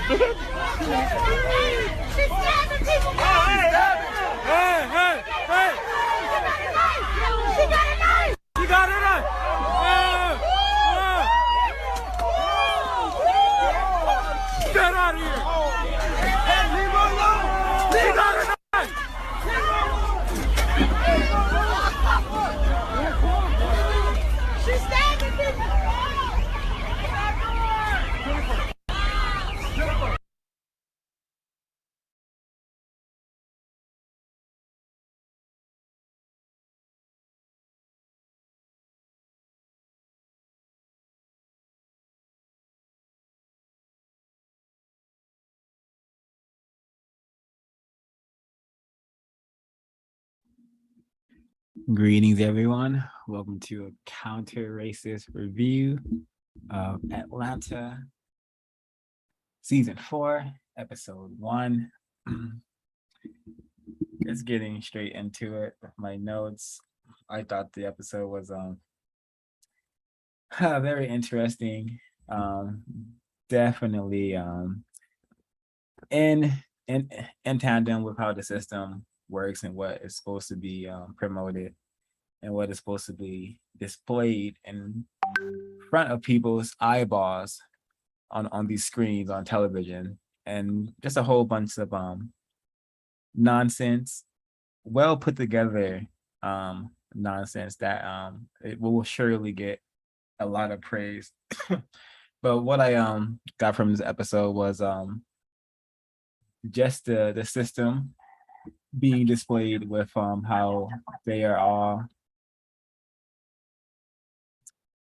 She's stabbing people. Hey! She got a knife. You got it up! Get out of here! You got it up! She's stabbing people. Greetings, everyone. Welcome to a counter-racist review of Atlanta, Season 4, Episode 1. Just getting straight into it with my notes. I thought the episode was very interesting. Definitely in tandem with how the system works and what is supposed to be promoted and what is supposed to be displayed in front of people's eyeballs on these screens on television, and just a whole bunch of nonsense, well put together nonsense that it will surely get a lot of praise. But what I got from this episode was just the system being displayed with how they are all,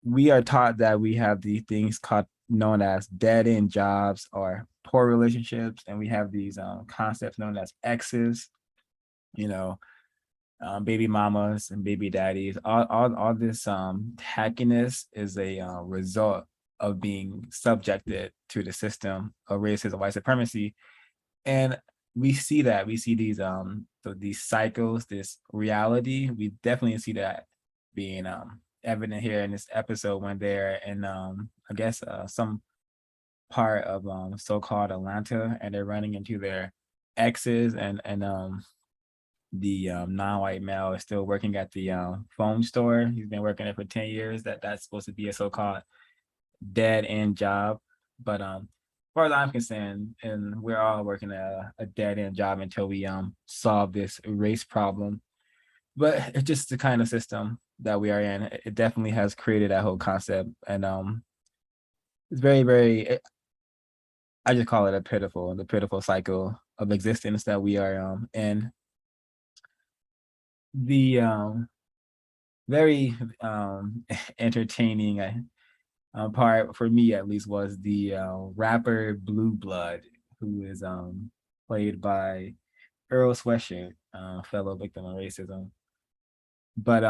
we are taught that we have these things known as dead-end jobs or poor relationships, and we have these concepts known as exes, baby mamas and baby daddies. All this tackiness is a result of being subjected to the system of racism, white supremacy. And we see these cycles, this reality. We definitely see that being evident here in this episode when they're in I guess some part of so-called Atlanta, and they're running into their exes, and the non-white male is still working at the phone store. He's been working there for 10 years. That's supposed to be a so-called dead-end job, but as far as I'm concerned, and we're all working a dead-end job until we solve this race problem. But it's just the kind of system that we are in. It definitely has created that whole concept, and it's very, very, I just call it the pitiful cycle of existence that we are in. The very entertaining part for me, at least, was the rapper Blue Blood, who is played by Earl Sweatshirt, fellow victim of racism. But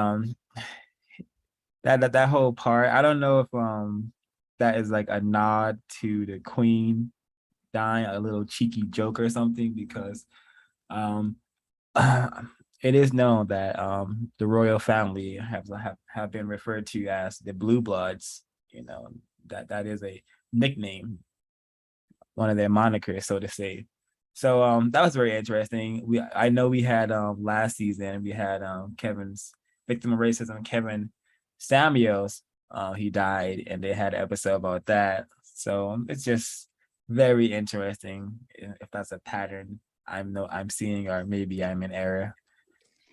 that whole part, I don't know if that is like a nod to the Queen dying, a little cheeky joke or something, because it is known that the royal family have been referred to as the Blue Bloods. That is a nickname, one of their monikers, so to say. So that was very interesting. I know we had last season, we had Kevin's victim of racism, Kevin Samuels. He died, and they had an episode about that. So it's just very interesting if that's a pattern I'm seeing, or maybe I'm in error.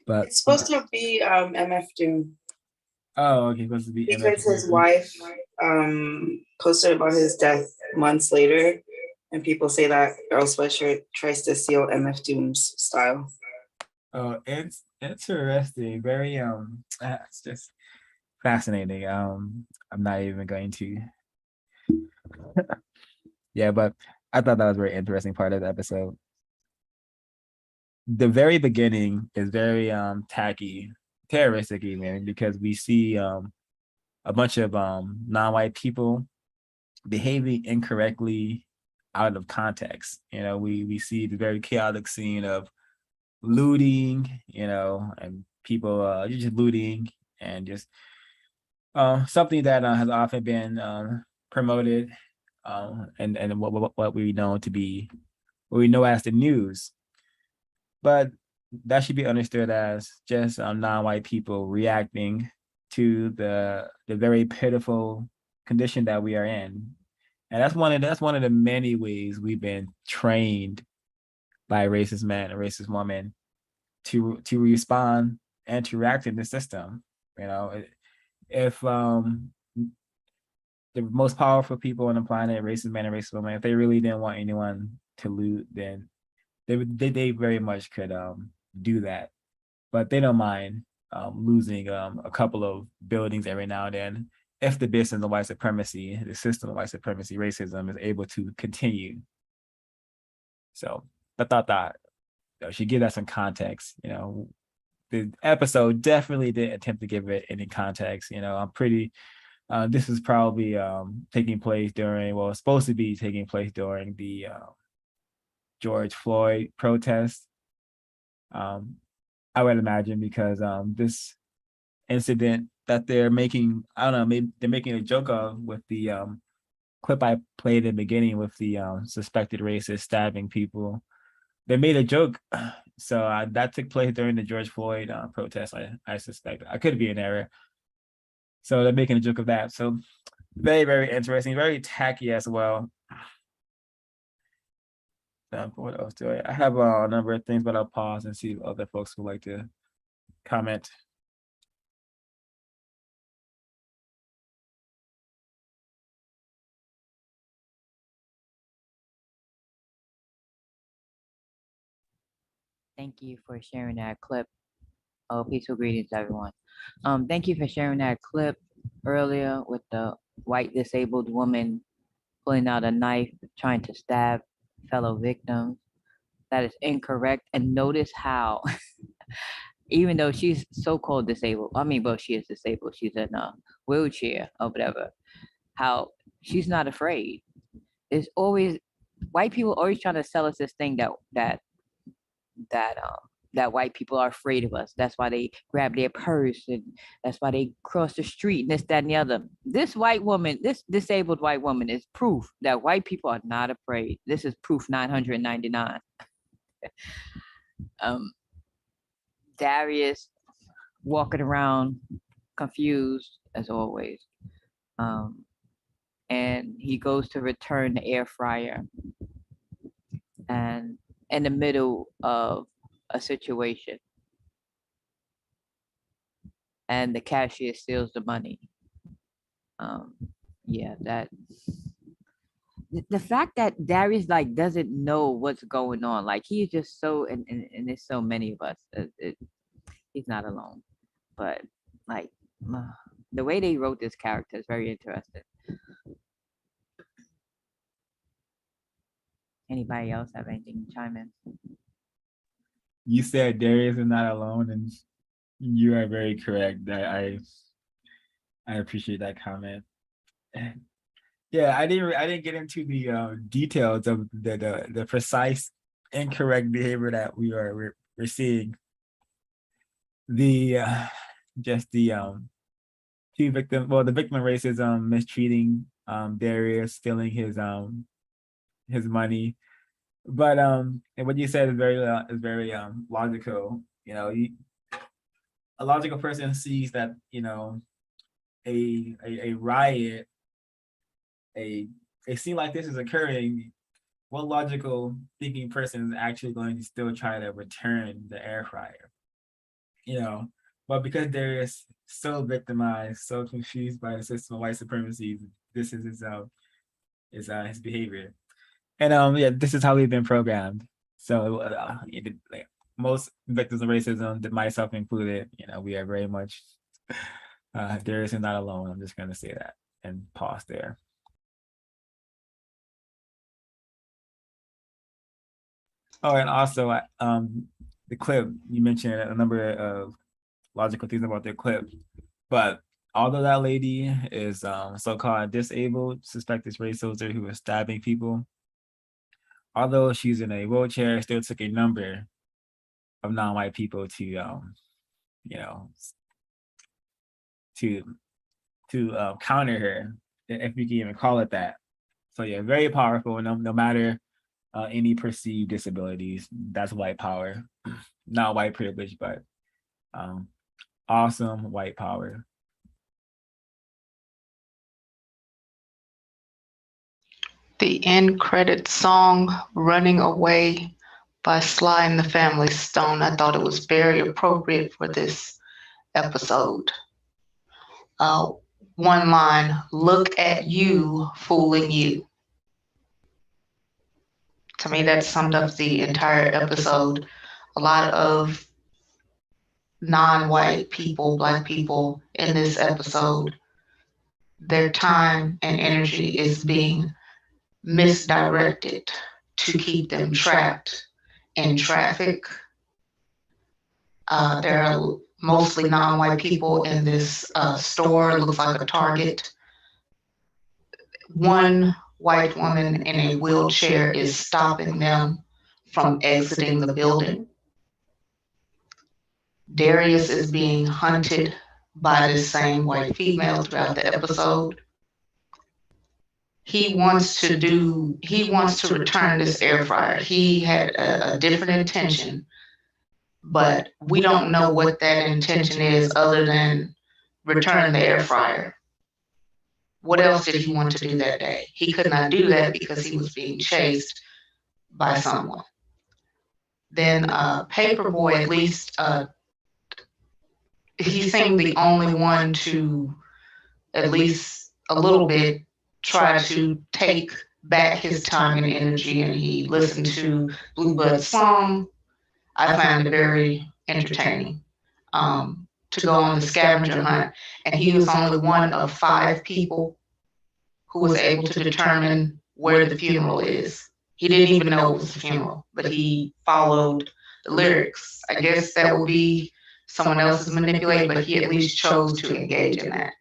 But it's supposed to be MF Doom. Oh, okay, supposed to be because his wife posted about his death months later, and people say that Earl Sweatshirt tries to steal MF Doom's style. Oh, it's interesting. Very it's just fascinating. I'm not even going to. Yeah, but I thought that was a very interesting part of the episode. The very beginning is very tacky, terroristic even, because we see a bunch of non-white people behaving incorrectly out of context. We see the very chaotic scene of looting, and people just looting, and just something that has often been promoted and what we know to be what we know as the news. But that should be understood as just non-white people reacting to the very pitiful condition that we are in. And that's one of the many ways we've been trained by racist men and racist women to respond and to react in the system. You know, if the most powerful people on the planet, racist men and racist women, if they really didn't want anyone to loot, then they very much could do that. But they don't mind losing a couple of buildings every now and then if the business of white supremacy, the system of white supremacy, racism is able to continue. So I thought that I should give that some context. You know, the episode definitely didn't attempt to give it any context. You know, I'm pretty. This is probably taking place during, well, it's supposed to be taking place during the George Floyd protest. I would imagine because this incident that they're making, I don't know, maybe they're making a joke of with the clip I played in the beginning with the suspected racist stabbing people. They made a joke. So that took place during the George Floyd protest, I suspect. I could be in error. So they're making a joke of that. So very, very interesting, very tacky as well. What else do I have a number of things, but I'll pause and see if other folks would like to comment. Thank you for sharing that clip. Oh, peaceful greetings, everyone. Thank you for sharing that clip earlier with the white disabled woman pulling out a knife, trying to stab fellow victims. That is incorrect. And notice how, even though she's so-called disabled, I mean, well, she is disabled. She's in a wheelchair or whatever. How she's not afraid. It's always white people always trying to sell us this thing that white people are afraid of us. That's why they grab their purse, and that's why they cross the street, and this, that, and the other. This white woman, this disabled white woman, is proof that white people are not afraid. This is proof 999. Darius walking around confused as always. And he goes to return the air fryer, and in the middle of a situation, and the cashier steals the money. Yeah, that the fact that Darius like doesn't know what's going on, like he's just so, and there's so many of us. He's not alone, but like the way they wrote this character is very interesting. Anybody else have anything to chime in? You said Darius is not alone, and you are very correct. That I appreciate that comment. Yeah, I didn't get into the details of the precise incorrect behavior that we're seeing. The just the two victim, well, the victim of racism mistreating Darius, stealing his money. But and what you said is very logical. You know, a logical person sees that, you know, a riot, a scene like this is occurring. What logical thinking person is actually going to still try to return the air fryer? You know, but because they're so victimized, so confused by the system of white supremacy, this is his behavior. And yeah, this is how we've been programmed. So like most victims of racism, myself included, you know, we are very much Darius is not alone. I'm just gonna say that and pause there. Oh, and also the clip, you mentioned a number of logical things about the clip, but although that lady is so-called disabled, suspected race soldier who was stabbing people, although she's in a wheelchair, still took a number of non-white people to you know, to counter her, if we can even call it that. So yeah, very powerful. No matter any perceived disabilities, that's white power, not white privilege, but awesome white power. The end credit song "Running Away" by Sly and the Family Stone. I thought it was very appropriate for this episode. Uh, One line, "Look at you fooling you." To me, that summed up the entire episode. A lot of non-white people, Black people in this episode, their time and energy is being misdirected to keep them trapped in traffic. There are mostly non-white people in this store. It looks like a Target. One white woman in a wheelchair is stopping them from exiting the building. Darius is being hunted by this same white female throughout the episode. He wants to return this air fryer. He had a different intention, but we don't know what that intention is other than return the air fryer. What else did he want to do that day? He could not do that because he was being chased by someone. Then Paperboy, at least he seemed the only one to at least a little bit try to take back his time and energy, and he listened to Bluebud's song. I found it very entertaining to go on the scavenger hunt, and he was only one of 5 people who was able to determine where the funeral is. He didn't even know it was a funeral, but he followed the lyrics. I guess that would be someone else's manipulating, but he at least chose to engage in that.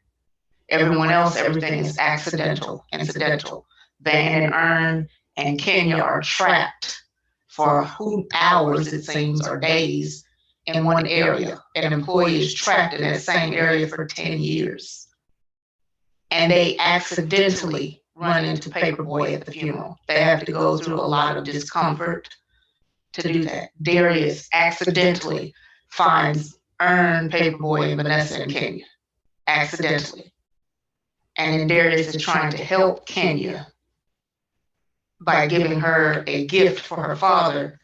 Everyone else, everything is accidental, incidental. Van and Ern and Kenya are trapped for hours, it seems, or days in one area. An employee is trapped in that same area for 10 years. And they accidentally run into Paperboy at the funeral. They have to go through a lot of discomfort to do that. Darius accidentally finds Ern, Paperboy, and Vanessa in Kenya. Accidentally. And then Darius is trying to help Kenya by giving her a gift for her father.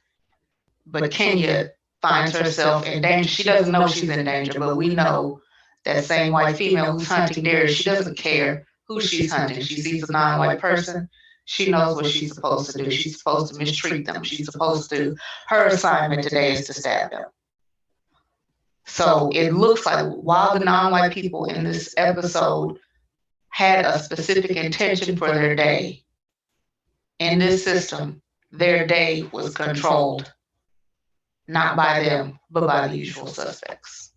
But Kenya finds herself in danger. She doesn't know she's in danger, but we know that same white female who's hunting Darius, she doesn't care who she's hunting. She sees a non-white person. She knows what she's supposed to do. She's supposed to mistreat them. She's supposed to, her assignment today is to stab them. So it looks like while the non-white people in this episode had a specific intention for their day, in this system, their day was controlled, not by them, but by the usual suspects.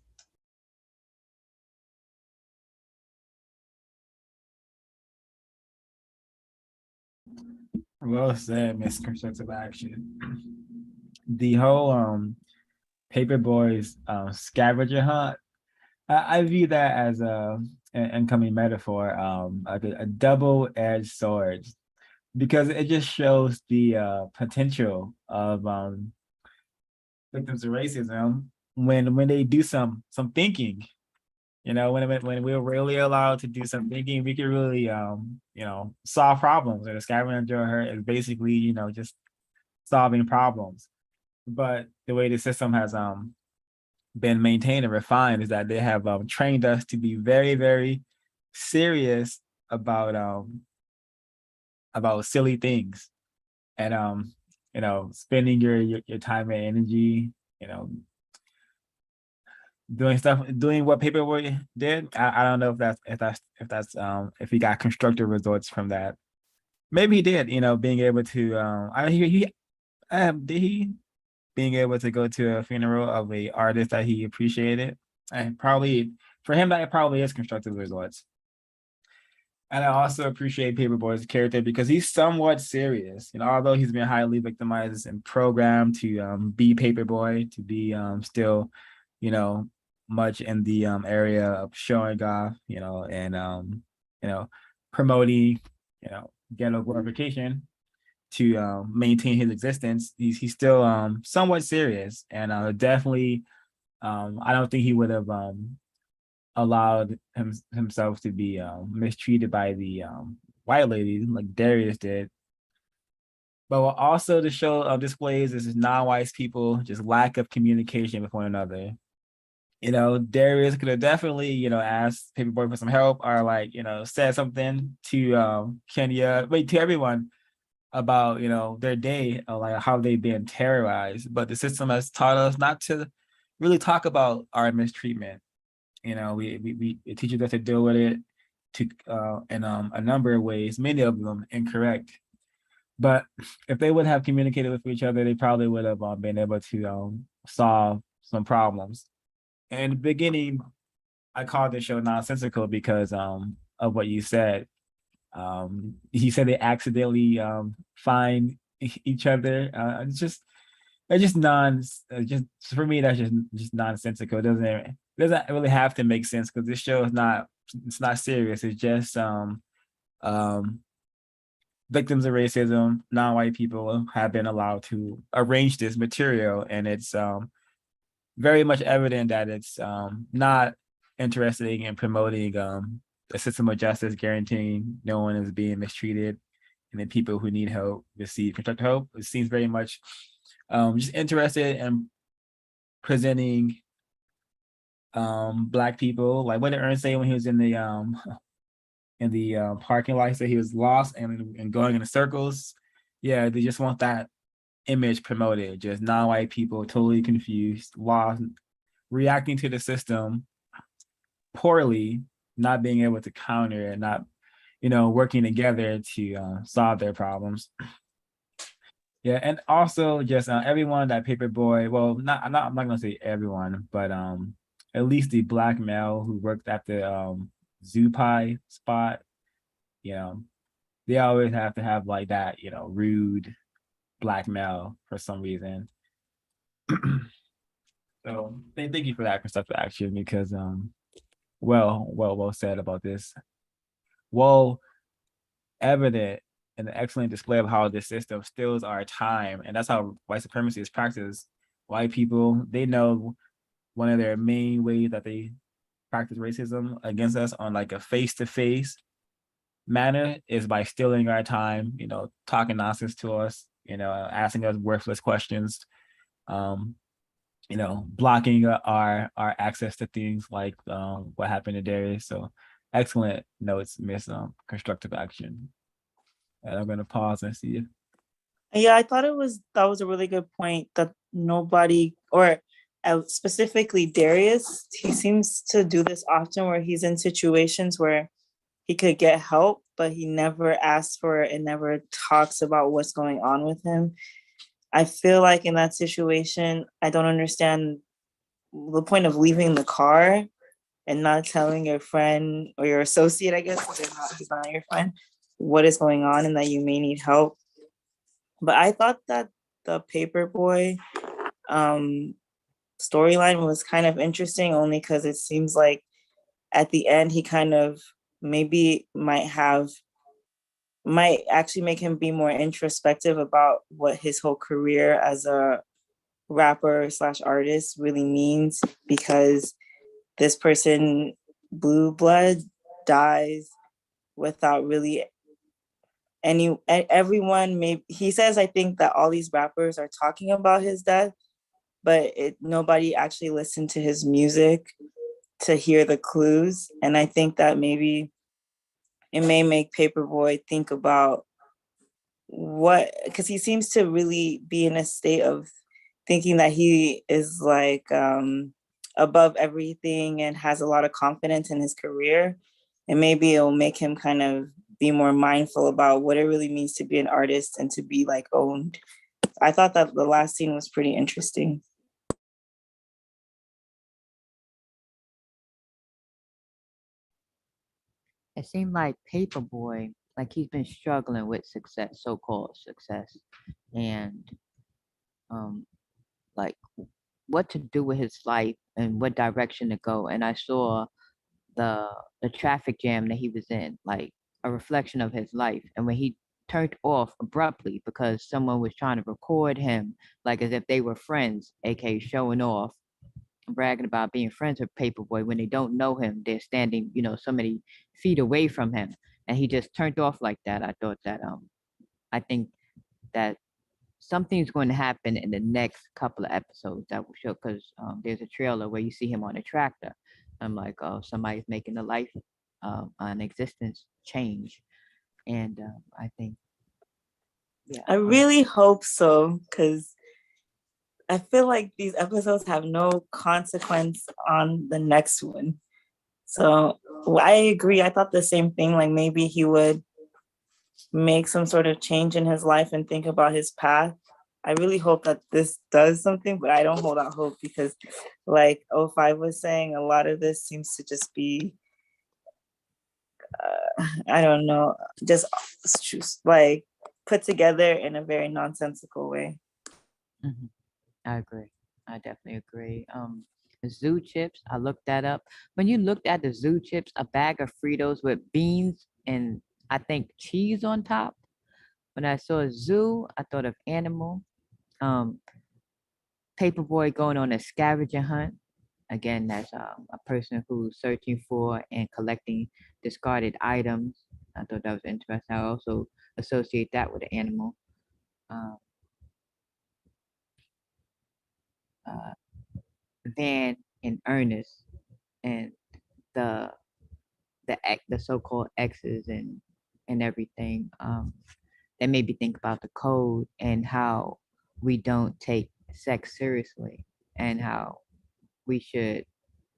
Well said, Miss Constructive Action. The whole Paperboy's scavenger hunt, I view that as an incoming metaphor, like a double-edged sword, because it just shows the potential of victims of racism when they do some thinking. You know, when we're really allowed to do some thinking, we can really solve problems. And a scavenger hunt is basically just solving problems. But the way the system has been maintained and refined is that they have trained us to be very, very serious about silly things, and spending your time and energy, doing what Paperboy did. I don't know if he got constructive results from that. Maybe he did. Being able to did he being able to go to a funeral of a artist that he appreciated, and probably for him that probably is constructive results. And I also appreciate Paperboy's character because he's somewhat serious. Although he's been highly victimized and programmed to be Paperboy, to be still, much in the area of showing off, and promoting, ghetto glorification to maintain his existence, he's still somewhat serious, and definitely I don't think he would have allowed himself to be mistreated by the white lady like Darius did. But what also the show displays is non-white people just lack of communication with one another. Darius could have definitely, asked Paperboy for some help, or like, said something to Kenya, wait, to everyone about, their day, or like how they've been terrorized. But the system has taught us not to really talk about our mistreatment. It teaches us to deal with it to in a number of ways, many of them incorrect. But if they would have communicated with each other, they probably would have been able to solve some problems. In the beginning, I called the show nonsensical because of what you said. He said they accidentally find each other. It's just just for me that's just nonsensical. It doesn't really have to make sense because this show is not, it's not serious. It's just um victims of racism, non-white people have been allowed to arrange this material, and it's very much evident that it's not interested in promoting a system of justice guaranteeing no one is being mistreated, and then people who need help receive constructive help. It seems very much just interested in presenting Black people, like what did Ernst say when he was in the parking lot? He said he was lost and going in circles. Yeah, they just want that image promoted, just non-white people totally confused, lost, reacting to the system poorly, not being able to counter and not, working together to solve their problems. Yeah, and also just everyone that Paperboy, well, I'm not gonna say everyone, but at least the Black male who worked at the zoo pie spot, you know, they always have to have like that, rude Black male for some reason. So thank you for that constructive action, because well said about this. Well evident and an excellent display of how this system steals our time, and that's how white supremacy is practiced. White people, they know one of their main ways that they practice racism against us on like a face-to-face manner is by stealing our time, talking nonsense to us, asking us worthless questions, um, blocking our access to things like what happened to Darius. So excellent notes, Miss Constructive Action. And I'm gonna pause and see if Yeah, I thought that was a really good point, that nobody, or specifically Darius, he seems to do this often where he's in situations where he could get help, but he never asks for it and never talks about what's going on with him. I feel like in that situation, I don't understand the point of leaving the car and not telling your friend or your associate, I guess, because he's not your friend, what is going on and that you may need help. But I thought that the Paperboy storyline was kind of interesting, only because it seems like at the end he kind of maybe might actually make him be more introspective about what his whole career as a rapper slash artist really means, because this person, Blue Blood, dies without really everyone. Maybe he says, I think that all these rappers are talking about his death, but nobody actually listened to his music to hear the clues. And I think that maybe it may make Paperboy think about because he seems to really be in a state of thinking that he is like above everything and has a lot of confidence in his career. And maybe it'll make him kind of be more mindful about what it really means to be an artist and to be like owned. I thought that the last scene was pretty interesting. It seemed like Paperboy, like he's been struggling with success, so-called success, and um, like what to do with his life and what direction to go. And I saw the traffic jam that he was in. Like a reflection of his life. And when he turned off abruptly because someone was trying to record him, like as if they were friends, aka showing off, bragging about being friends with Paperboy when they don't know him, they're standing, so many feet away from him, and he just turned off like that. I thought that I think that something's going to happen in the next couple of episodes that will show, because there's a trailer where you see him on a tractor. I'm like, oh, somebody's making a life, an existence change, and I think, yeah, I really hope so, because I feel like these episodes have no consequence on the next one. So I agree. I thought the same thing. Like maybe he would make some sort of change in his life and think about his path. I really hope that this does something, but I don't hold out hope because, like O5 was saying, a lot of this seems to just be, I don't know, just like put together in a very nonsensical way. Mhm. I agree. I definitely agree. Zoo chips, I looked that up. When you looked at the zoo chips, a bag of Fritos with beans and I think cheese on top. When I saw zoo, I thought of animal. Um, Paperboy going on a scavenger hunt. Again, that's a person who's searching for and collecting discarded items. I thought that was interesting. I also associate that with an animal. Um, uh, Van and Ernest and the the so-called exes and everything. That made me think about the code and how we don't take sex seriously and how we should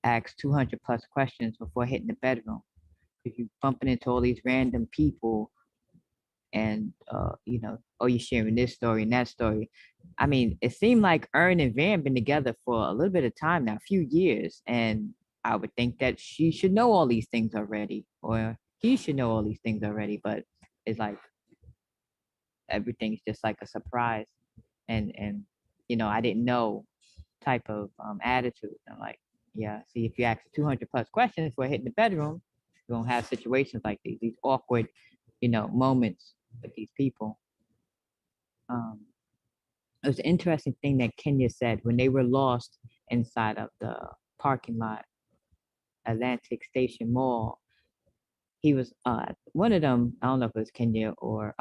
ask 200 plus questions before hitting the bedroom. If you're bumping into all these random people and oh, you're sharing this story and that story. I mean, it seemed like Ern and Van been together for a little bit of time now, a few years, and I would think that she should know all these things already, or he should know all these things already. But it's like everything's just like a surprise, and I didn't know type of attitude. I'm like, yeah, see, if you ask 200 plus questions before hitting the bedroom, you're gonna have situations like these awkward, moments with these people. Um, it was an interesting thing that Kenya said when they were lost inside of the parking lot, Atlantic Station Mall. He was one of them. I don't know if it was Kenya or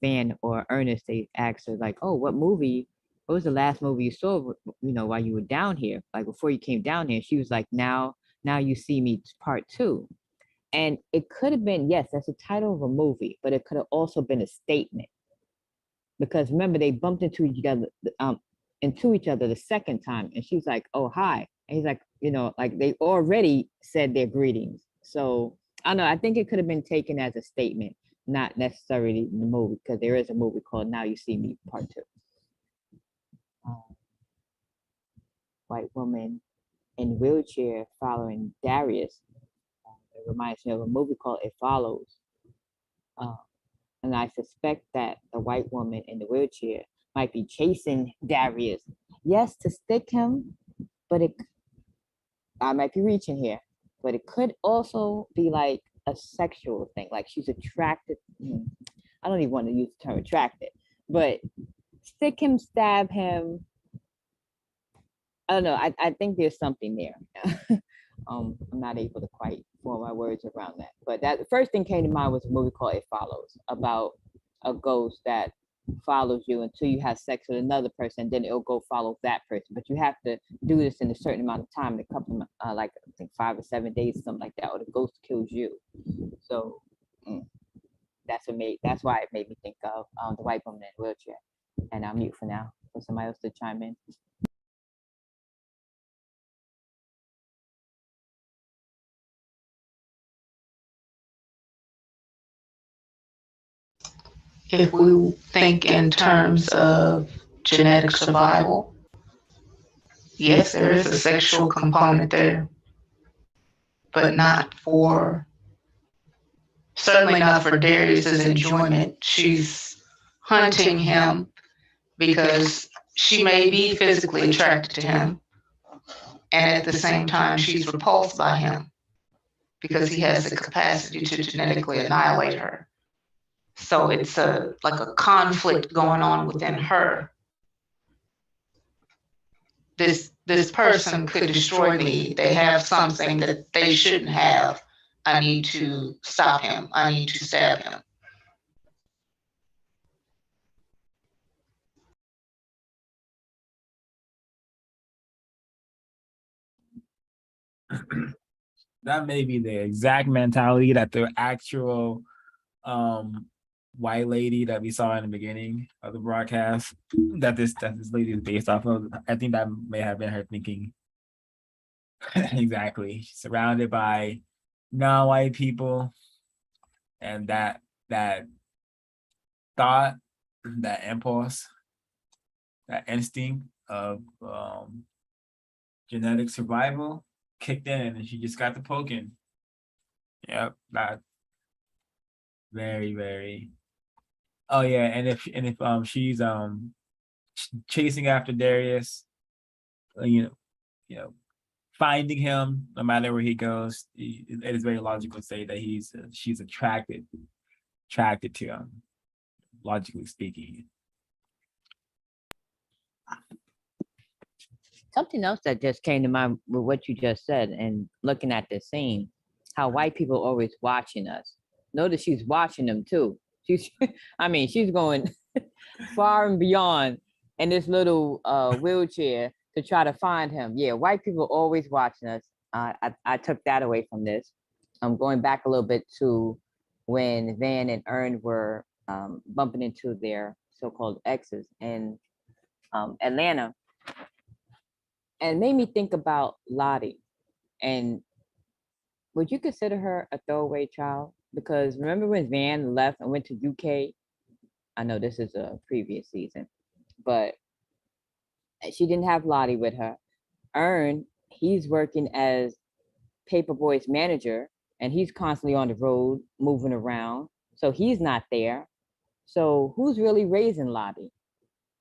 Van or Ernest. They asked her like, "Oh, what movie? What was the last movie you saw? While you were down here, like before you came down here?" She was like, "Now you see me, part 2." And it could have been, yes, that's the title of a movie, but it could have also been a statement. Because remember, they bumped into each other the second time, and she's like, "Oh, hi," and he's like, like they already said their greetings. So I don't know. I think it could have been taken as a statement, not necessarily the movie, because there is a movie called "Now You See Me" Part 2. White woman in wheelchair following Darius. It reminds me of a movie called It Follows. And I suspect that the white woman in the wheelchair might be chasing Darius. Yes, to stick him, but I might be reaching here, but it could also be like a sexual thing. Like she's attracted. I don't even want to use the term attracted, but stick him, stab him. I don't know. I think there's something there. I'm not able to quite form my words around that. But that the first thing came to mind was a movie called It Follows, about a ghost that follows you until you have sex with another person, and then it'll go follow that person. But you have to do this in a certain amount of time, in a couple of, like I think 5 or 7 days, something like that, or the ghost kills you. So that's why it made me think of the white woman in a wheelchair. And I'll mute for now for somebody else to chime in. If we think in terms of genetic survival, yes, there is a sexual component there, but certainly not for Darius's enjoyment. She's hunting him because she may be physically attracted to him, and at the same time, she's repulsed by him. because he has the capacity to genetically annihilate her. So it's like a conflict going on within her. This person could destroy me. They have something that they shouldn't have. I need to stop him. I need to stab him. That may be the exact mentality that the actual white lady that we saw in the beginning of the broadcast that this lady is based off of. I think that may have been her thinking. Exactly. Surrounded by non-white people, and that thought, that impulse, that instinct of genetic survival kicked in, and she just got the poking. Yep, that very, very. Oh yeah, and if she's chasing after Darius, you know, finding him no matter where he goes, it is very logical to say that she's attracted to him, logically speaking. Something else that just came to mind with what you just said and looking at the scene, how white people are always watching us. Notice she's watching them too. She's, I mean, she's going far and beyond in this little wheelchair to try to find him. Yeah, white people are always watching us. I took that away from this. I'm going back a little bit to when Van and Ern were bumping into their so-called exes in Atlanta, and made me think about Lottie. And would you consider her a throwaway child? Because remember when Van left and went to UK? I know this is a previous season, but she didn't have Lottie with her. Ern, he's working as Paperboy's manager, and he's constantly on the road, moving around. So he's not there. So who's really raising Lottie?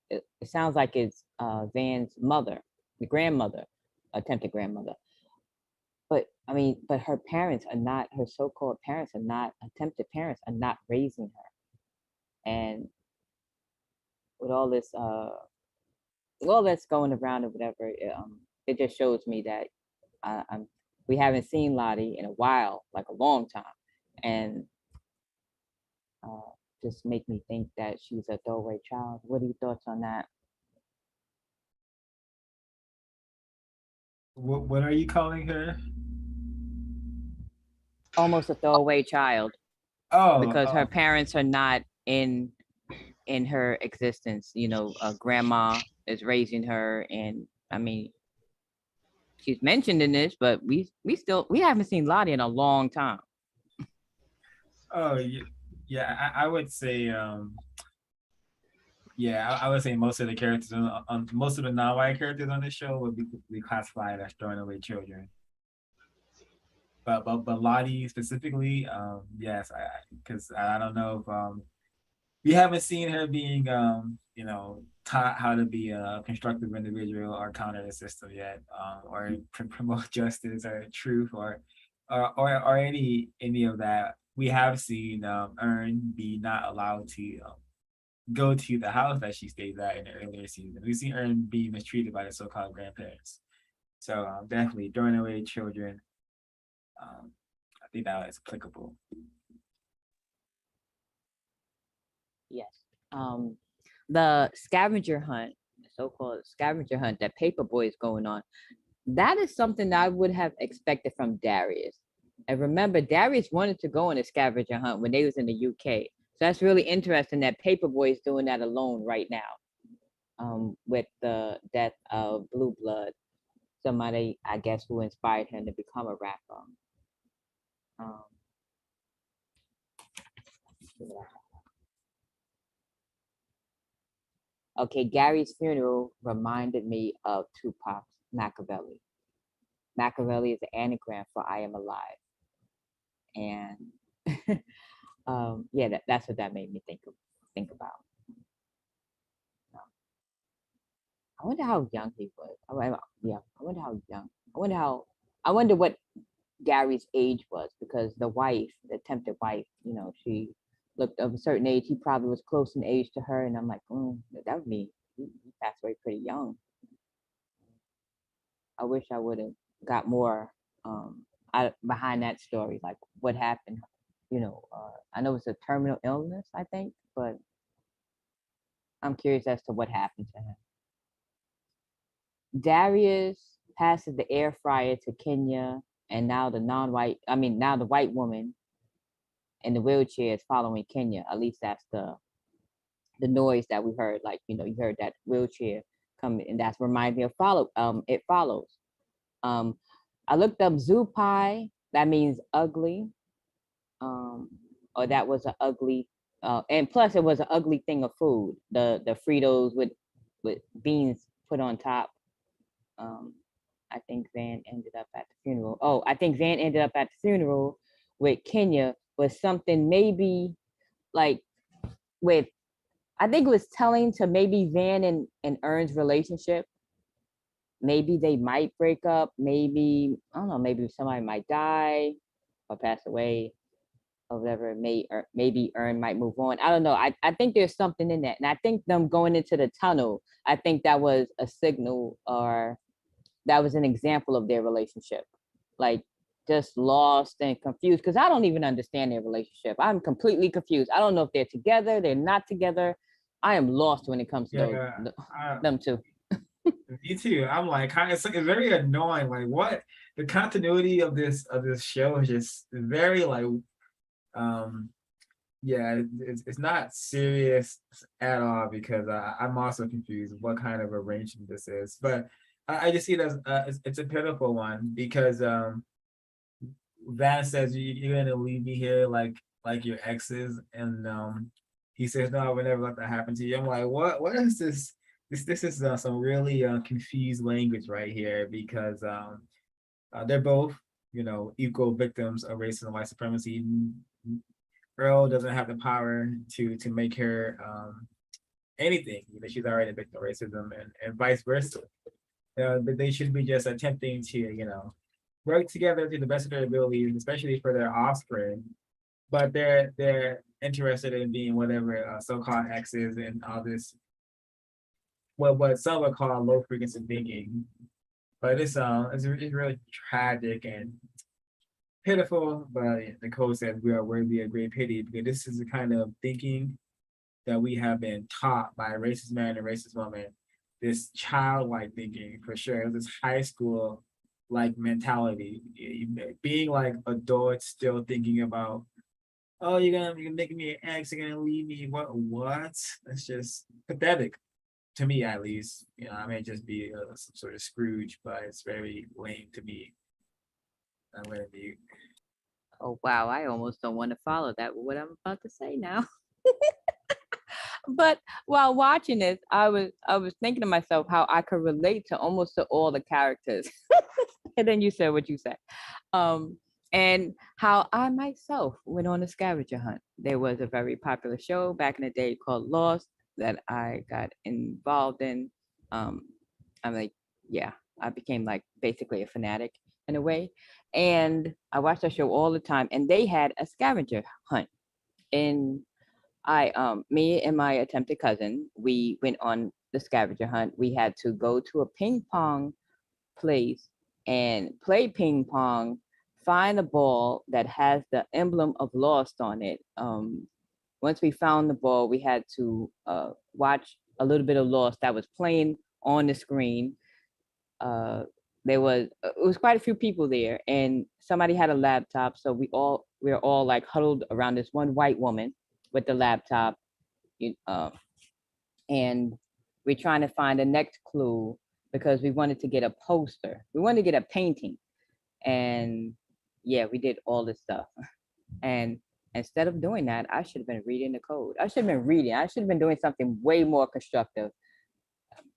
It sounds like it's Van's mother, the grandmother, attempted grandmother. But I mean, but her parents are not, her so-called parents are not, attempted parents are not raising her. And with all this, all that's going around or whatever, it just shows me that we haven't seen Lottie in a while, like a long time. And just make me think that she's a throwaway child. What are your thoughts on that? What are you calling her? Almost a throwaway child, because her parents are not in her existence. You know, grandma is raising her, and I mean, she's mentioned in this, but we haven't seen Lottie in a long time. Oh yeah, I would say yeah, I would say most of the characters on most of the non-white characters on this show would be classified as throwing away children. But Lottie specifically, yes, because I don't know if we haven't seen her being taught how to be a constructive individual or counter the system yet, or promote justice or truth or any of that. We have seen Ern be not allowed to go to the house that she stays at in the earlier season. We've seen Ern be mistreated by the so-called grandparents. So definitely throwing away children. I think that is applicable. Yes. The scavenger hunt, the so-called scavenger hunt that Paperboy is going on, that is something that I would have expected from Darius. And remember, Darius wanted to go on a scavenger hunt when they was in the UK. So that's really interesting that Paperboy is doing that alone right now, with the death of Blue Blood, somebody, I guess, who inspired him to become a rapper. Okay, Gary's funeral reminded me of Tupac's Machiavelli. Machiavelli is an anagram for I am alive. And yeah, that's what that made me think about. I wonder how young he was. Yeah, I wonder how young. I wonder what Gary's age was, because the wife, the attempted wife, you know, she looked of a certain age. He probably was close in age to her, and I'm like, that would be, he passed away pretty young. I wish I would have got more behind that story, like what happened. You know, I know it's a terminal illness, I think, but I'm curious as to what happened to him. Darius passes the air fryer to Kenya, and now now the white woman in the wheelchair is following Kenya. At least that's the noise that we heard. Like, you know, you heard that wheelchair come, and that's reminds me of It Follows. I looked up Zupai, that means ugly. Or that was an ugly, and plus it was an ugly thing of food. The Fritos with beans put on top. I think Van ended up at the funeral. Oh, I think Van ended up at the funeral with Kenya was something maybe like with, I think it was telling to maybe Van and Ern's relationship. Maybe they might break up. Maybe, I don't know, maybe somebody might die or pass away or whatever. Maybe Ern might move on. I don't know. I think there's something in that. And I think them going into the tunnel, I think that was a signal, or that was an example of their relationship. Like, just lost and confused, because I don't even understand their relationship. I'm completely confused. I don't know if they're together, they're not together. I am lost when it comes to them two. Me too. I'm like, it's very annoying. Like, what the continuity of this show is just very like, yeah, it's not serious at all, because I'm also confused what kind of arrangement this is. But I just see it as it's a pitiful one, because Van says, you're gonna leave me here like your exes, and he says, no, I would never let that happen to you. I'm like, what is this? This is some really confused language right here, because they're both, you know, equal victims of racism and white supremacy. Earl doesn't have the power to make her anything. You know, she's already a victim of racism, and vice versa. But they should be just attempting to, you know, work together to the best of their abilities, especially for their offspring. But they're interested in being whatever so-called exes and all this, what some would call low frequency thinking. But it's really tragic and pitiful. But Nicole said we are worthy of great pity, because this is the kind of thinking that we have been taught by a racist man and racist woman. This childlike thinking, for sure. This high school like mentality, being like adults still thinking about, oh, you're making me an ex, you're gonna leave me. What? It's just pathetic, to me at least. You know, I may just be some sort of Scrooge, but it's very lame to me. I'm gonna be. Oh wow, I almost don't want to follow that, what I'm about to say now. But while watching this, I was thinking to myself how I could relate to almost to all the characters. And then you said what you said. And how I myself went on a scavenger hunt. There was a very popular show back in the day called Lost that I got involved in. I'm like, yeah, I became like basically a fanatic in a way. And I watched that show all the time, and they had a scavenger hunt. And me and my attempted cousin, we went on the scavenger hunt. We had to go to a ping pong place and play ping pong, find a ball that has the emblem of Lost on it. Once we found the ball, we had to watch a little bit of Lost that was playing on the screen. It was quite a few people there, and somebody had a laptop, so we were all like huddled around this one white woman with the laptop, and we're trying to find the next clue, because we wanted to get a poster. We wanted to get a painting. And yeah, we did all this stuff. And instead of doing that, I should have been reading the code. I should have been doing something way more constructive.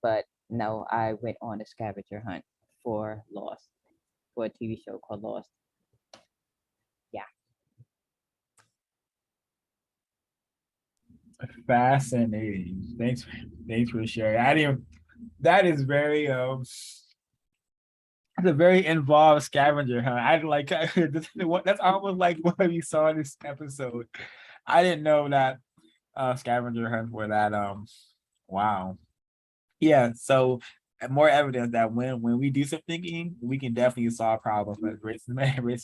But no, I went on a scavenger hunt for Lost, for a TV show called Lost. Yeah. Fascinating. Thanks for sharing. That is very It's a very involved scavenger hunt. I like that's almost like what we saw in this episode. I didn't know that scavenger hunts were that wow. Yeah, so more evidence that when we do some thinking, we can definitely solve problems. But race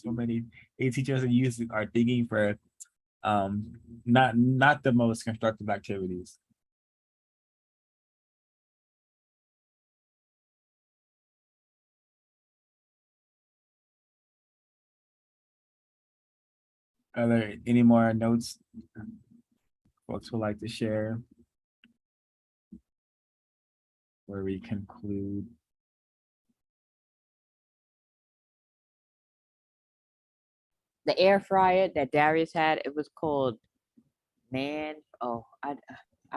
many teachers and youth are thinking for not the most constructive activities. Are there any more notes folks would like to share where we conclude? The air fryer that Darius had, it was called Man. Oh, I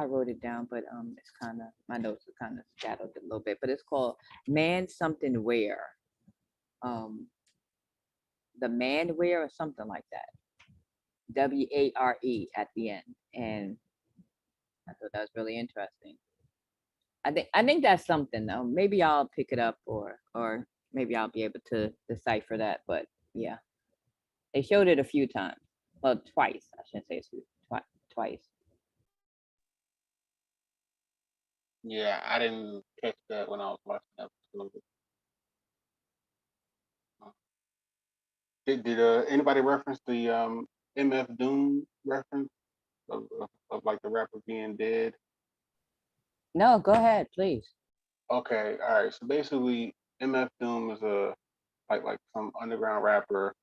wrote it down, but it's kind of my notes are kind of scattered a little bit. But it's called Man Something Wear. The Man Wear or something like that. WARE at the end, and I thought that was really interesting. I think that's something though. Maybe I'll pick it up or maybe I'll be able to decipher that. But yeah, they showed it a few times. Well, twice. I shouldn't say it's twice. Yeah, I didn't catch that when I was watching the episode. Did anybody reference the MF Doom reference of like the rapper being dead? No, go ahead, please. Okay, all right. So basically, MF Doom is a like some underground rapper,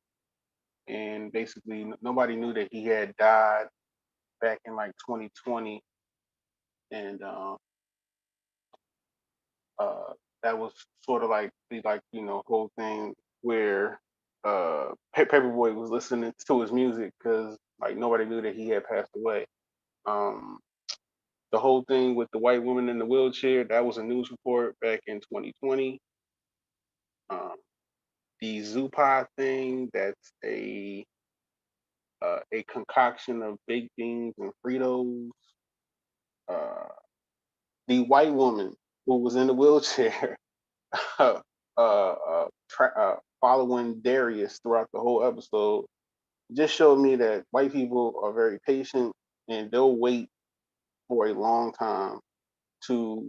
and basically nobody knew that he had died back in like 2020, and uh, that was sort of like the whole thing where Paperboy was listening to his music because like nobody knew that he had passed away. Um, the whole thing with the white woman in the wheelchair, that was a news report back in 2020. Um, the Zupa thing, that's a concoction of baked beans and Fritos. Uh, the white woman who was in the wheelchair following Darius throughout the whole episode just showed me that white people are very patient and they'll wait for a long time to,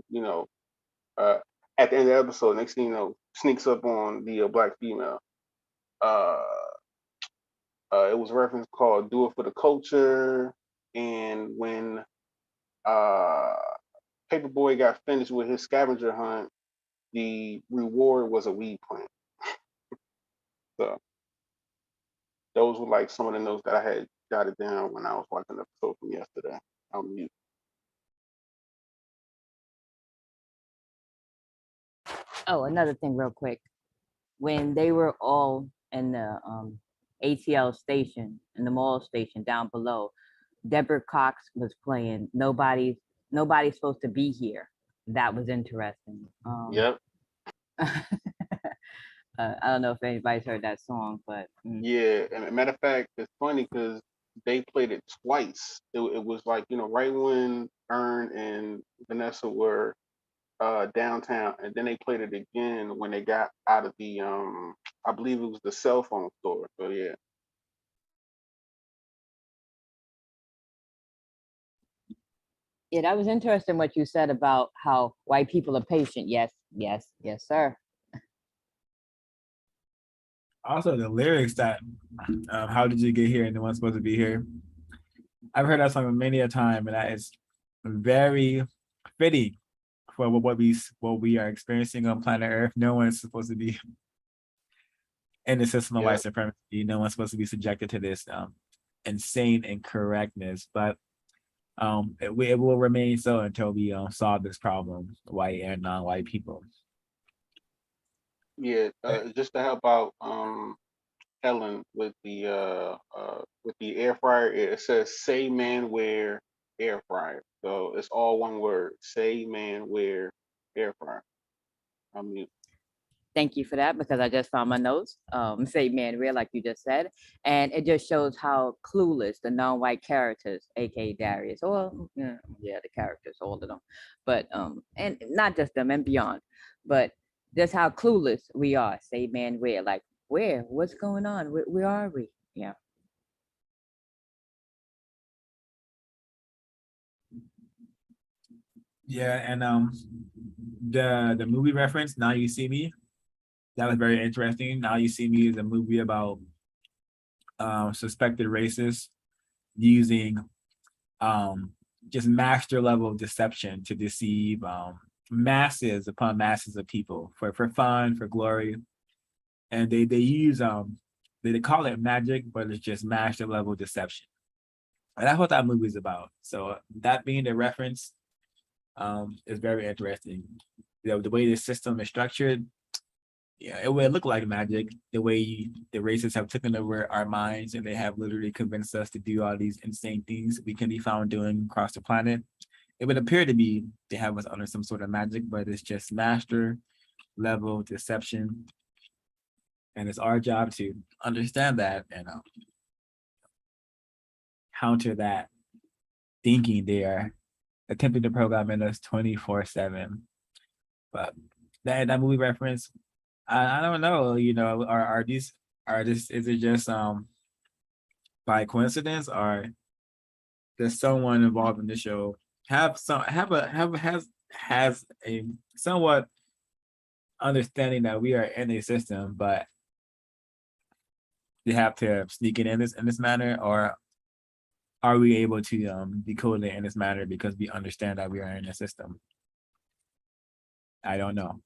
uh, at the end of the episode, next thing you know, sneaks up on the black female. Uh, it was a reference called "Do It for the Culture," and when uh, Paperboy got finished with his scavenger hunt, the reward was a weed plant. So those were like some of the notes that I had jotted down when I was watching the episode from yesterday. I'm mute. Oh, another thing, real quick. When they were all in the ATL station, in the mall station down below, Deborah Cox was playing Nobody's Supposed to Be Here. That was interesting. Yep. I don't know if anybody's heard that song, but Yeah, and a matter of fact, it's funny because they played it twice. It was like right when Ern and Vanessa were downtown, and then they played it again when they got out of the I believe it was the cell phone store. So yeah. yeah, that was interesting what you said about how white people are patient. Yes, yes, yes, sir. Also, the lyrics that "How did you get here?" and "No one's supposed to be here." I've heard that song many a time, and that is very fitting for what we are experiencing on planet Earth. No one is supposed to be in the system of Yeah. white supremacy. No one's supposed to be subjected to this insane incorrectness. But it will remain so until we solve this problem, white and non-white people. Yeah, just to help out Helen with the air fryer, it says "say man wear air fryer," so it's all one word. Say man wear air fryer. I'm mute. Thank you for that because I just found my notes. Say man real like you just said, and it just shows how clueless the non-white characters, aka Darius, or yeah, the characters, all of them, but and not just them and beyond, but That's how clueless we are. Say, man, where? Like, where? What's going on? Where are we? Yeah. Yeah, and the movie reference, Now You See Me, that was very interesting. Now You See Me is a movie about suspected racists using just master level deception to deceive masses upon masses of people for fun, for glory. And they use they call it magic, but it's just master level deception. And that's what that movie is about. So that being the reference is very interesting. You know, the way the system is structured, yeah, it would look like magic. The way the racists have taken over our minds and they have literally convinced us to do all these insane things we can be found doing across the planet. It would appear to be they have us under some sort of magic, but it's just master level deception. And it's our job to understand that and counter that thinking they are attempting to program in us 24/7. But that movie reference, I don't know, you know, are these are this is it just by coincidence or does someone involved in the show have some has a somewhat understanding that we are in a system, but they have to sneak it in this manner, or are we able to decode it in this manner because we understand that we are in a system? I don't know.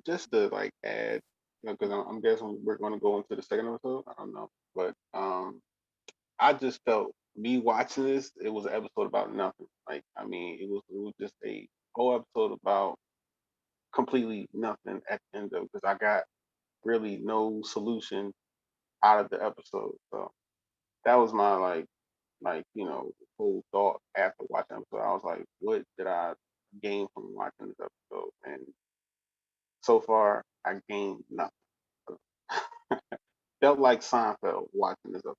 Just to like add, because I'm guessing we're going to go into the second episode. I don't know, but I just felt me watching this. It was an episode about nothing. Like, I mean, it was just a whole episode about completely nothing at the end of it because I got really no solution out of the episode. So that was my whole thought after watching the episode. I was like, what did I gain from watching this episode? And so far, I gained nothing. Felt like Seinfeld watching this episode.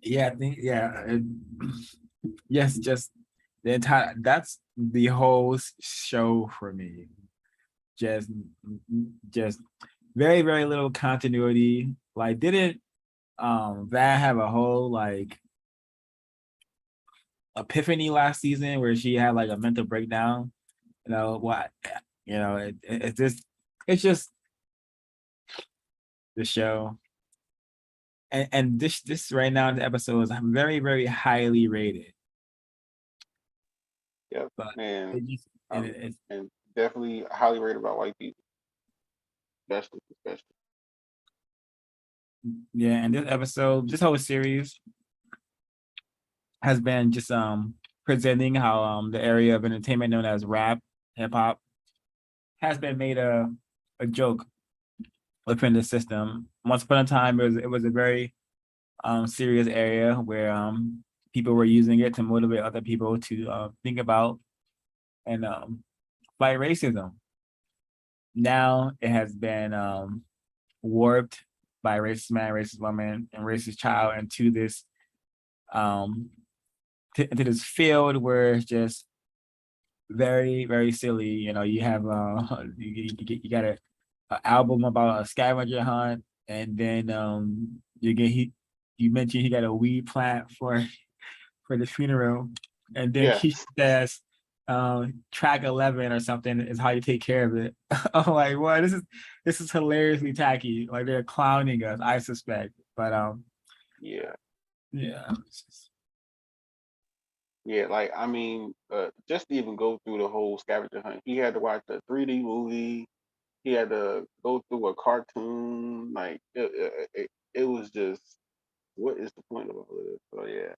Yeah, I think yes, just the entire that's the whole show for me. Just just very, very little continuity. Like didn't Val have a whole like epiphany last season where she had like a mental breakdown? You know what? You know, it's just the show. And this right now the episode is very, very highly rated. Yep, But and it just it's and definitely highly rated by white people, especially. yeah, and this episode, this whole series has been just presenting how the area of entertainment known as rap, hip hop, has been made a joke within the system. Once upon a time, it was a very serious area where people were using it to motivate other people to think about and fight racism. Now it has been warped by racist man, racist woman, and racist child into this um into this field where it's just very, very silly. You know, you have you got a album about a scavenger hunt, and then you mentioned he got a weed plant for the funeral, and then Yeah, he says track 11 or something is how you take care of it. I'm like, what? This is hilariously tacky. Like they're clowning us, I suspect. But yeah, yeah. yeah. Like, I mean, just to even go through the whole scavenger hunt, he had to watch the 3D movie. he had to go through a cartoon. Like it was just, what is the point of all of this? So yeah,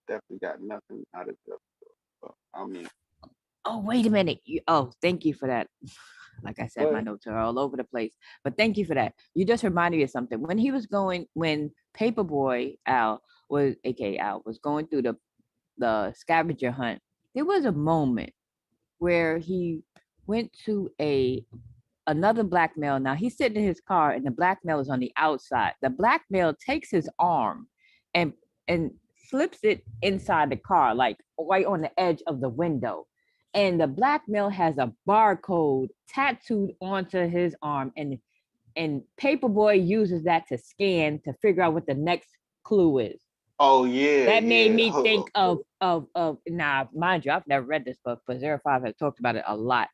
definitely got nothing out of it. So, I mean, Oh, wait a minute. Thank you for that. Like I said, my but notes are all over the place, but thank you for that. You just reminded me of something. When Paperboy Al was, aka Al, was going through the scavenger hunt, there was a moment where he went to another black male. Now he's sitting in his car and the black male is on the outside. The black male takes his arm and and slips it inside the car, like right on the edge of the window. And the black male has a barcode tattooed onto his arm, and Paperboy uses that to scan to figure out what the next clue is. oh yeah, That made yeah. me think of now, mind you, I've never read this book, but Zero Five has talked about it a lot.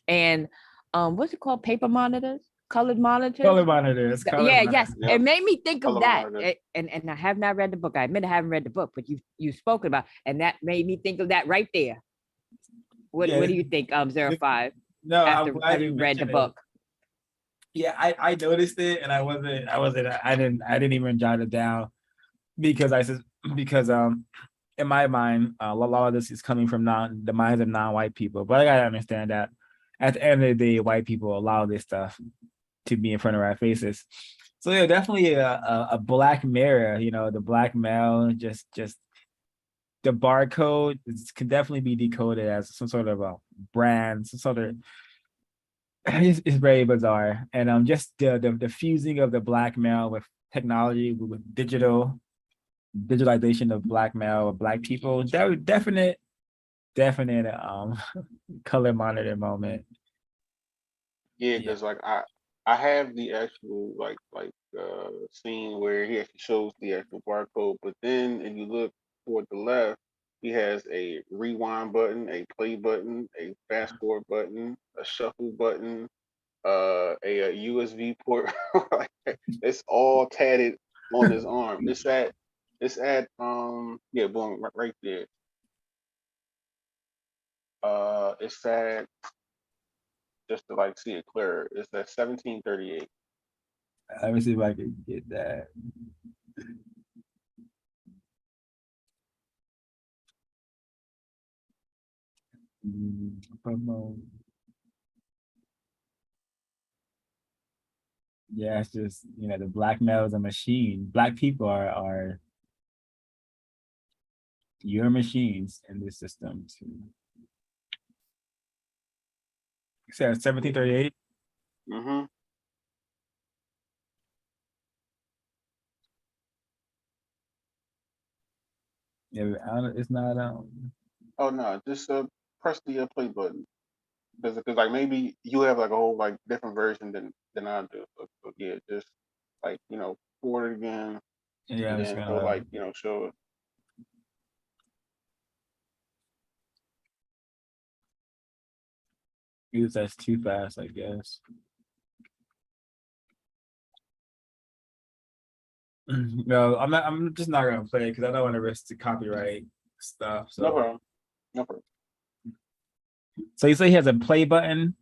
And what's it called? Paper monitors, colored monitors. Color monitors. Yeah, yes. Yep. It made me think of Color that. monitor. And I have not read the book. I admit I haven't read the book, but you've spoken about, and that made me think of that right there. What Yeah, do you think, 05, No, after I'm glad you having read the mentioned it. book? Yeah, I noticed it, and I didn't even jot it down because in my mind, a lot of this is coming from the minds of non-white people. But I gotta understand that at the end of the day, white people allow this stuff to be in front of our faces. So yeah, definitely a black mirror. You know, the black male, just the barcode can definitely be decoded as some sort of a brand, some sort of. It's very bizarre, and just the fusing of the black male with technology, with digitalization of black male, black people. That was definite color monitor moment. Yeah, because like I have the actual scene where he actually shows the actual barcode, but then if you look toward the left, he has a rewind button, a play button, a fast forward button, a shuffle button, a USB port. Like, it's all tatted on his arm. It's at yeah, boom, right there. It's at, just to like see it clearer, it's at 1738. Let me see if I can get that. Yeah, it's just, the black male is a machine. Black people are your machines in this system. You said 1738. Mm-hmm. Yeah, it's not Oh no, just press the play button, because like maybe you have like a whole like different version than I do. So yeah, just like forward it again, yeah, and I'm just then he'll gonna like show it. use that's too fast, I guess. No, I'm just not gonna play because I don't want to risk the copyright stuff. No So problem. No problem. you say he has a play button?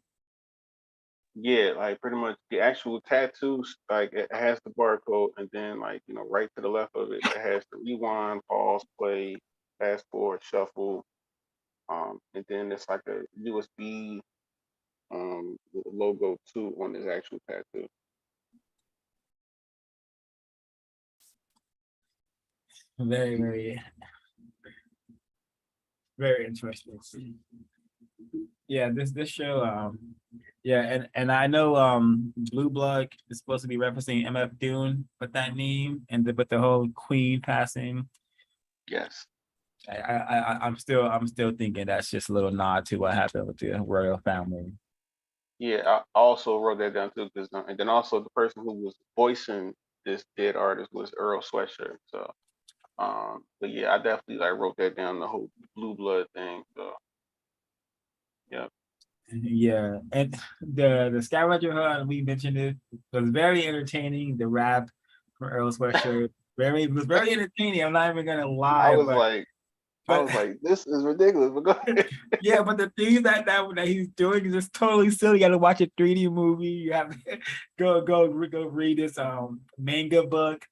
Yeah, like pretty much the actual tattoos, like it has the barcode, and then like right to the left of it, it has the rewind, pause, play, fast forward, shuffle, and then it's like a USB logo too on his actual tattoo. Very, very, very interesting. Yeah, this show, yeah, and I know Blue Blood is supposed to be referencing MF Doom with that name, and with the whole Queen passing. Yes. I'm still thinking that's just a little nod to what happened with the royal family. Yeah, I also wrote that down too, because and then also the person who was voicing this dead artist was Earl Sweatshirt. So, but yeah, I definitely like wrote that down, the whole Blue Blood thing. So, yeah. Yeah, and the scavenger hunt, we mentioned it, was very entertaining. The rap from Earl Sweatshirt, it was very entertaining. I'm not even gonna I lie, was but like, I But was like, this is ridiculous. But go ahead. yeah, but the things that he's doing is just totally silly. You got to watch a 3D movie. You have to go read this manga book.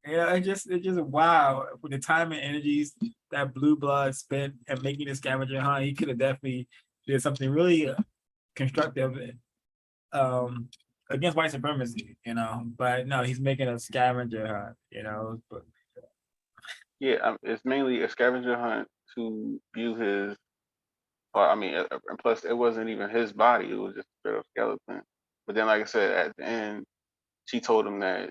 You know, it's just wow. For the time and energies that Blue Blood spent at making this scavenger hunt, he could have definitely did something really constructive against white supremacy, you know. But no, he's making a scavenger hunt, you know. But Yeah, it's mainly a scavenger hunt to view his. Or, I mean, and plus, it wasn't even his body; it was just a straight up skeleton. But then, like I said, at the end, she told him that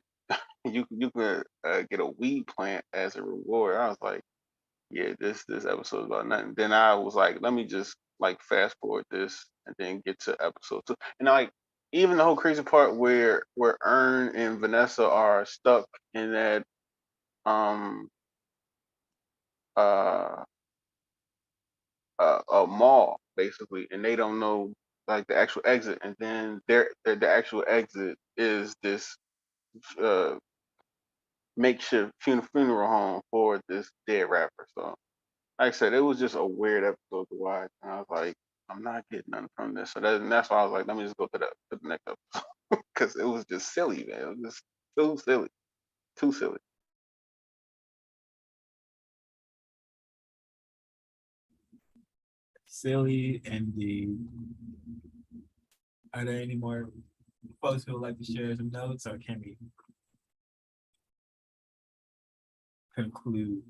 you could get a weed plant as a reward. I was like, yeah, this episode is about nothing. Then I was like, let me just like fast forward this and then get to episode 2. And like even the whole crazy part where Ern and Vanessa are stuck in that um uh a mall basically, and they don't know like the actual exit, and then their the actual exit is this uh makeshift funeral home for this dead rapper. So like I said, it was just a weird episode to watch, and I was like, I'm not getting nothing from this. So that's why I was like, let me just go to the next episode because it was just silly, man. It was just too silly, too silly. silly indeed. Are there any more folks who would like to share some notes, or can we conclude?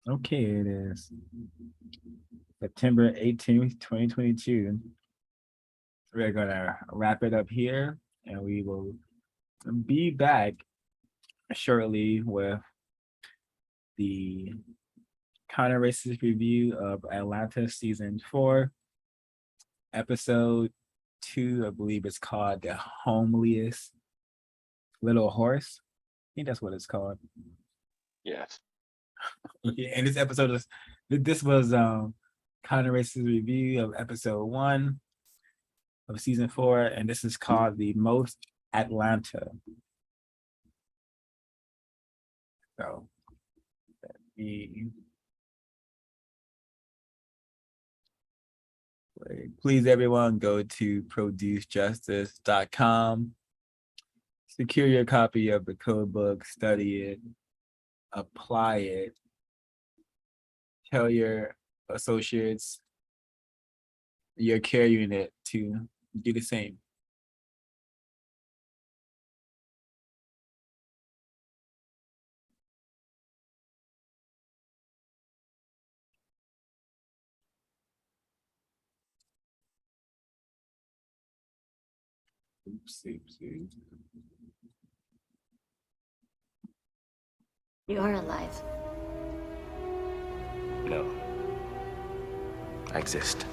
Okay, it is September 18th, 2022. We're gonna wrap it up here, and we will be back shortly with the counter racist review of Atlanta season 4, episode 2. I believe it's called The Homeliest Little Horse. I think that's what it's called. Yes. Okay, and this was counter racist review of episode 1 of season 4, and this is called The Most Atlanta. So please everyone go to producejustice.com, secure your copy of the code book, study it, apply it, tell your associates, your care unit to do the same. Oopsie. You are alive. No. I exist.